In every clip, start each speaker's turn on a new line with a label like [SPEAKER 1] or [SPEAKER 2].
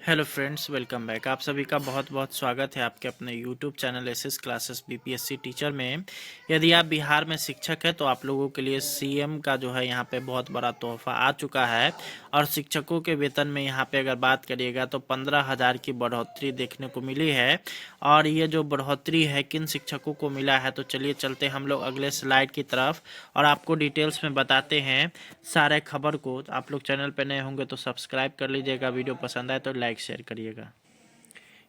[SPEAKER 1] Hello friends, welcome back. आप सभी का बहुत बहुत स्वागत है आपके अपने YouTube channel SS classes BPSC teacher में। यदि आप बिहार में शिक्षक हैं तो आप लोगों के लिए सीएम का जो है यहाँ पे बहुत बड़ा तोहफा आ चुका है। और शिक्षकों के वेतन में यहाँ पे अगर बात करिएगा तो 15,000 की बढ़ोतरी देखने को मिली है। और ये जो बढ़ोतरी है किन शिक्षकों को मिला है, तो चलिए चलते हम लोग अगले स्लाइड की तरफ और आपको डिटेल्स में बताते हैं सारे खबर को। आप लोग चैनल पर नए होंगे तो सब्सक्राइब कर लीजिएगा, वीडियो पसंद आए तो लाइक शेयर करिएगा।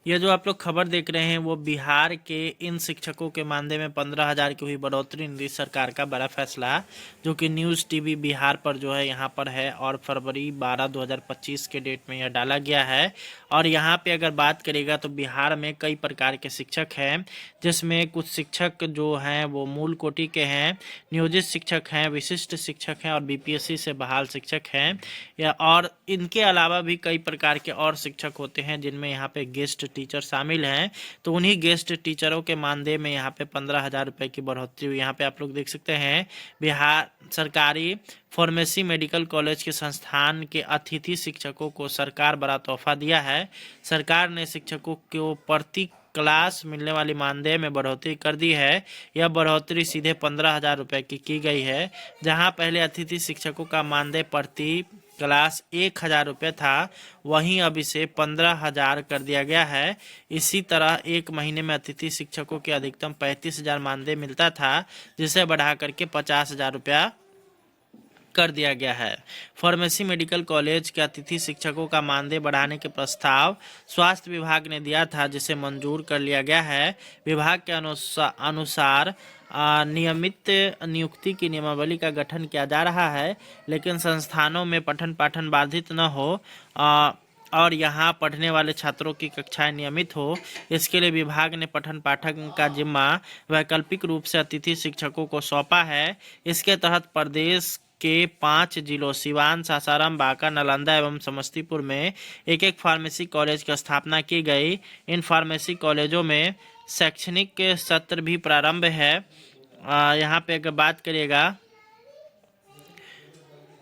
[SPEAKER 1] ये जो आप लोग खबर देख रहे हैं वो बिहार के इन शिक्षकों के मानदेय में 15,000 की हुई बढ़ोतरी। नीतीश सरकार का बड़ा फैसला जो कि न्यूज़ टीवी बिहार पर जो है यहाँ पर है और फरवरी 12 2025 के डेट में यह डाला गया है। और यहाँ पे अगर बात करेगा तो बिहार में कई प्रकार के शिक्षक हैं, जिसमें कुछ शिक्षक जो हैं वो मूल कोटि के हैं, नियोजित शिक्षक हैं, विशिष्ट शिक्षक हैं और बीपीएससी से बहाल शिक्षक हैं। या और इनके अलावा भी कई प्रकार के और शिक्षक होते हैं जिनमें यहाँ पे गेस्ट टीचर शामिल हैं। तो उन्हीं गेस्ट टीचरों के मानदेय में यहाँ पे 15,000 रुपये की बढ़ोतरी हुई। यहाँ पे आप लोग देख सकते हैं बिहार सरकारी फार्मेसी मेडिकल कॉलेज के संस्थान के अतिथि शिक्षकों को सरकार बड़ा तोहफा दिया है। सरकार ने शिक्षकों को प्रति क्लास मिलने वाली मानदेय में बढ़ोतरी कर दी है। यह बढ़ोतरी सीधे 15,000 रुपये की गई है, जहां पहले अतिथि शिक्षकों का मानदेय प्रति क्लास 1,000 रुपये था, वहीं अब इसे 15,000 कर दिया गया है। इसी तरह एक महीने में अतिथि शिक्षकों के अधिकतम 35,000 मानदेय मिलता था, जिसे बढ़ा करके 50,000 रुपया कर दिया गया है। फार्मेसी मेडिकल कॉलेज के अतिथि शिक्षकों का मानदेय बढ़ाने के प्रस्ताव स्वास्थ्य विभाग ने दिया था, जिसे मंजूर कर लिया गया है। विभाग के अनुसार नियमित नियुक्ति की नियमावली का गठन किया जा रहा है, लेकिन संस्थानों में पठन पाठन बाधित न हो और यहाँ पढ़ने वाले छात्रों की कक्षाएं नियमित हो, इसके लिए विभाग ने पठन पाठन का जिम्मा वैकल्पिक रूप से अतिथि शिक्षकों को सौंपा है। इसके तहत प्रदेश के 5 जिलों सिवान, सासाराम, बांका, नालंदा एवं समस्तीपुर में एक एक फार्मेसी कॉलेज की स्थापना की गई। इन फार्मेसी कॉलेजों में शैक्षणिक सत्र भी प्रारंभ है। यहाँ पे अगर बात करिएगा,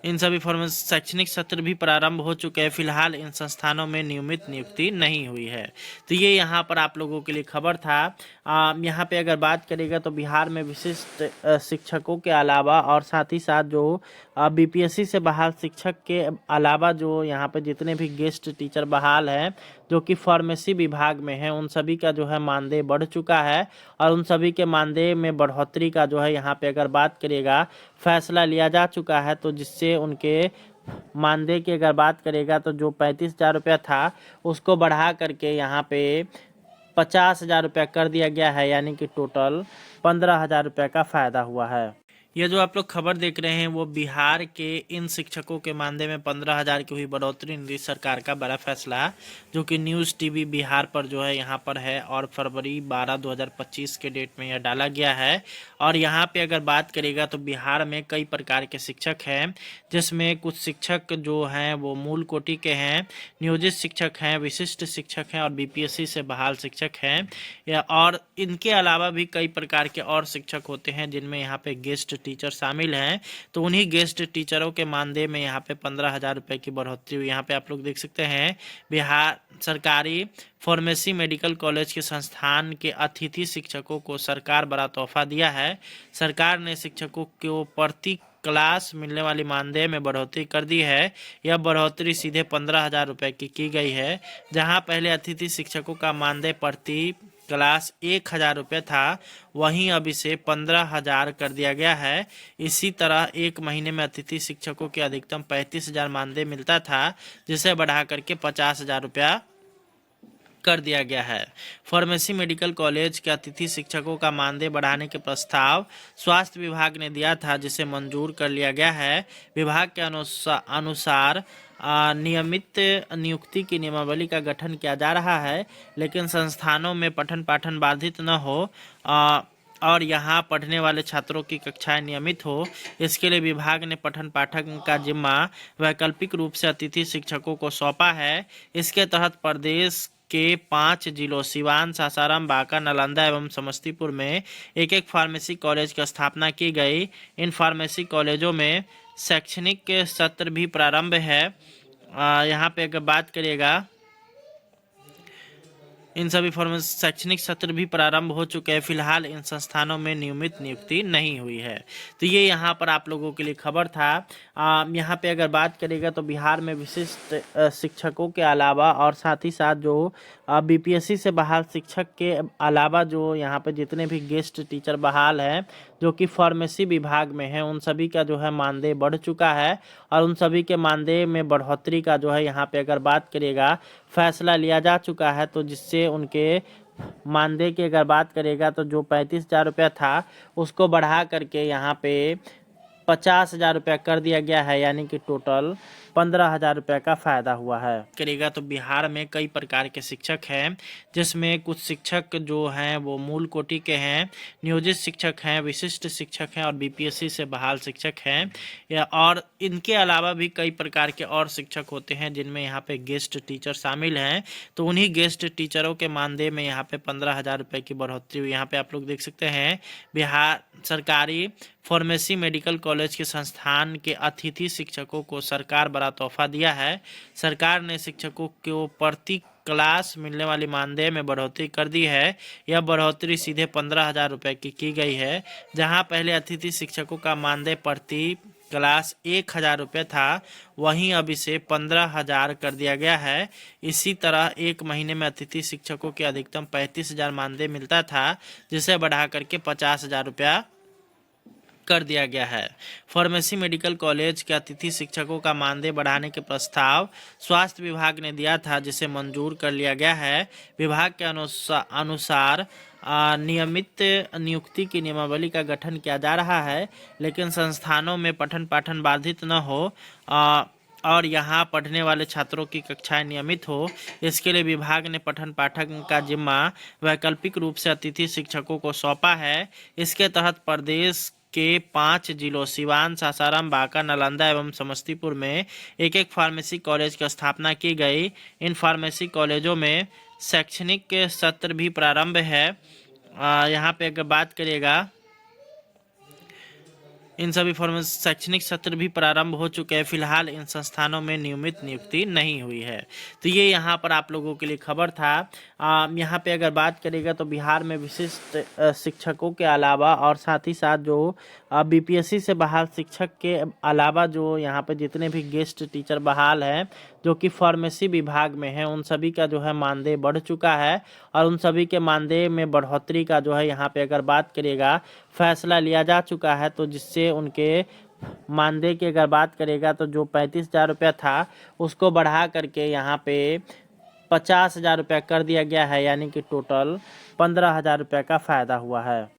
[SPEAKER 1] इन सभी शैक्षणिक सत्र भी प्रारंभ हो चुके हैं। फिलहाल इन संस्थानों में नियमित नियुक्ति नहीं हुई है। तो ये यहाँ पर आप लोगों के लिए खबर था। यहाँ पे अगर बात करेगा तो बिहार में विशिष्ट शिक्षकों के अलावा और साथ ही साथ जो बीपीएससी से बहाल शिक्षक के अलावा जो यहाँ पे जितने भी गेस्ट टीचर बहाल हैं जो कि फार्मेसी विभाग में है, उन सभी का जो है मानदेय बढ़ चुका है। और उन सभी के मानदेय में बढ़ोतरी का जो है यहाँ पे अगर बात करिएगा फैसला लिया जा चुका है, तो जिससे उनके मानदेय की अगर बात करेगा तो जो 35,000 रुपया था उसको बढ़ा करके यहाँ पे 50,000 रुपया कर दिया गया है, यानी कि टोटल 15,000 रुपये का फायदा हुआ है। ये जो आप लोग खबर देख रहे हैं वो बिहार के इन शिक्षकों के मानदेय में 15,000 की हुई बढ़ोतरी। नीतीश सरकार का बड़ा फैसला जो कि न्यूज़ टीवी बिहार पर जो है यहाँ पर है और फरवरी 12 2025 के डेट में यह डाला गया है। और यहाँ पे अगर बात करेगा तो बिहार में कई प्रकार के शिक्षक हैं, जिसमें कुछ शिक्षक जो हैं वो मूल कोटि के हैं, नियोजित शिक्षक हैं, विशिष्ट शिक्षक हैं और बीपीएससी से बहाल शिक्षक हैं। और इनके अलावा भी कई प्रकार के और शिक्षक होते हैं जिनमें यहाँ पे गेस्ट टीचर शामिल हैं। तो उन्हीं गेस्ट टीचरों के मानदेय में यहाँ पे 15,000 रुपये की बढ़ोतरी हुई। यहाँ पे आप लोग देख सकते हैं बिहार सरकारी फार्मेसी मेडिकल कॉलेज के संस्थान के अतिथि शिक्षकों को सरकार बड़ा तोहफा दिया है। सरकार ने शिक्षकों को प्रति क्लास मिलने वाली मानदेय में बढ़ोतरी कर दी है। यह बढ़ोतरी सीधे 15,000 रुपये की गई है, जहां पहले अतिथि शिक्षकों का मानदेय प्रति क्लास 1,000 रुपये था, वहीं अब इसे 15,000 कर दिया गया है। इसी तरह एक महीने में अतिथि शिक्षकों के अधिकतम 35,000 मानदेय मिलता था, जिसे बढ़ा करके 50,000 रुपया कर दिया गया है। फार्मेसी मेडिकल कॉलेज के अतिथि शिक्षकों का मानदेय बढ़ाने के प्रस्ताव स्वास्थ्य विभाग ने दिया था, जिसे मंजूर कर लिया गया है। विभाग के अनुसार नियमित नियुक्ति की नियमावली का गठन किया जा रहा है, लेकिन संस्थानों में पठन पाठन बाधित न हो और यहाँ पढ़ने वाले छात्रों की कक्षाएं नियमित हो, इसके लिए विभाग ने पठन पाठन का जिम्मा वैकल्पिक रूप से अतिथि शिक्षकों को सौंपा है। इसके तहत प्रदेश के 5 जिलों सिवान, सासाराम, बांका, नालंदा एवं समस्तीपुर में एक एक फार्मेसी कॉलेज की स्थापना की गई। इन फार्मेसी कॉलेजों में शैक्षणिक सत्र भी प्रारंभ है। यहाँ पे अगर बात करिएगा इन सभी फॉर्म शैक्षणिक सत्र भी प्रारंभ हो चुके हैं। फिलहाल इन संस्थानों में नियमित नियुक्ति नहीं हुई है। तो ये यहाँ पर आप लोगों के लिए खबर था। यहाँ पे अगर बात करेगा तो बिहार में विशिष्ट शिक्षकों के अलावा और साथ ही साथ जो बीपीएससी से बहाल शिक्षक के अलावा जो यहाँ पे जितने भी गेस्ट टीचर बहाल हैं जो कि फार्मेसी विभाग में हैं, उन सभी का जो है मानदेय बढ़ चुका है और उन सभी के मानदेय में बढ़ोतरी का जो है यहाँ पे अगर बात करिएगा फैसला लिया जा चुका है। तो जिससे उनके मानदेय की अगर बात करेगा तो जो 35,000 रुपया था उसको बढ़ा करके यहाँ पे 50,000 रुपया कर दिया गया है, यानी कि टोटल 15,000 रुपया का फायदा हुआ है। करेगा तो बिहार में कई प्रकार के शिक्षक हैं, जिसमें कुछ शिक्षक जो हैं वो मूल कोटि के हैं, नियोजित शिक्षक हैं, विशिष्ट शिक्षक हैं और बीपीएससी से बहाल शिक्षक हैं। और इनके अलावा भी कई प्रकार के और शिक्षक होते हैं जिनमें यहाँ पे गेस्ट टीचर शामिल हैं। तो उन्हीं गेस्ट टीचरों के मानदेय में यहाँ पे 15,000 रुपये की बढ़ोतरी हुई। यहाँ पे आप लोग देख सकते हैं बिहार सरकारी फार्मेसी मेडिकल कॉलेज के संस्थान के अतिथि शिक्षकों को सरकार बड़ा तोहफा दिया है। सरकार ने शिक्षकों को प्रति क्लास मिलने वाली मानदेय में बढ़ोतरी कर दी है। यह बढ़ोतरी सीधे 15,000 रुपये की गई है, जहां पहले अतिथि शिक्षकों का मानदेय प्रति क्लास 1,000 रुपये था, वहीं अब इसे 15,000 कर दिया गया है। इसी तरह एक महीने में अतिथि शिक्षकों के अधिकतम 35,000 मानदेय मिलता था, जिसे बढ़ा करके 50,000 रुपया कर दिया गया है। फार्मेसी मेडिकल कॉलेज के अतिथि शिक्षकों का मानदेय बढ़ाने के प्रस्ताव स्वास्थ्य विभाग ने दिया था, जिसे मंजूर कर लिया गया है। विभाग के अनुसार नियमित नियुक्ति की नियमावली का गठन किया जा रहा है, लेकिन संस्थानों में पठन पाठन बाधित न हो और यहाँ पढ़ने वाले छात्रों की कक्षाएं नियमित हो, इसके लिए विभाग ने पठन पाठन का जिम्मा वैकल्पिक रूप से अतिथि शिक्षकों को सौंपा है। इसके तहत प्रदेश के 5 जिलों सिवान, सासाराम, बांका, नालंदा एवं समस्तीपुर में एक एक फार्मेसी कॉलेज की स्थापना की गई। इन फार्मेसी कॉलेजों में शैक्षणिक सत्र भी प्रारंभ है। यहाँ पे अगर बात करिएगा इन सभी फॉर्म शैक्षणिक सत्र भी प्रारंभ हो चुके हैं। फिलहाल इन संस्थानों में नियमित नियुक्ति नहीं हुई है। तो ये यहाँ पर आप लोगों के लिए खबर था। यहाँ पे अगर बात करेगा तो बिहार में विशिष्ट शिक्षकों के अलावा और साथ ही साथ जो बीपीएससी से बहाल शिक्षक के अलावा जो यहाँ पे जितने भी गेस्ट टीचर बहाल हैं जो कि फार्मेसी विभाग में हैं, उन सभी का जो है मानदेय बढ़ चुका है और उन सभी के मानदेय में बढ़ोतरी का जो है यहाँ पे अगर बात करिएगा फैसला लिया जा चुका है। तो जिससे उनके मानदेय की अगर बात करेगा तो जो 35,000 रुपया था उसको बढ़ा करके यहाँ पे 50,000 रुपया कर दिया गया है, यानी कि टोटल 15,000 रुपया का फायदा हुआ है।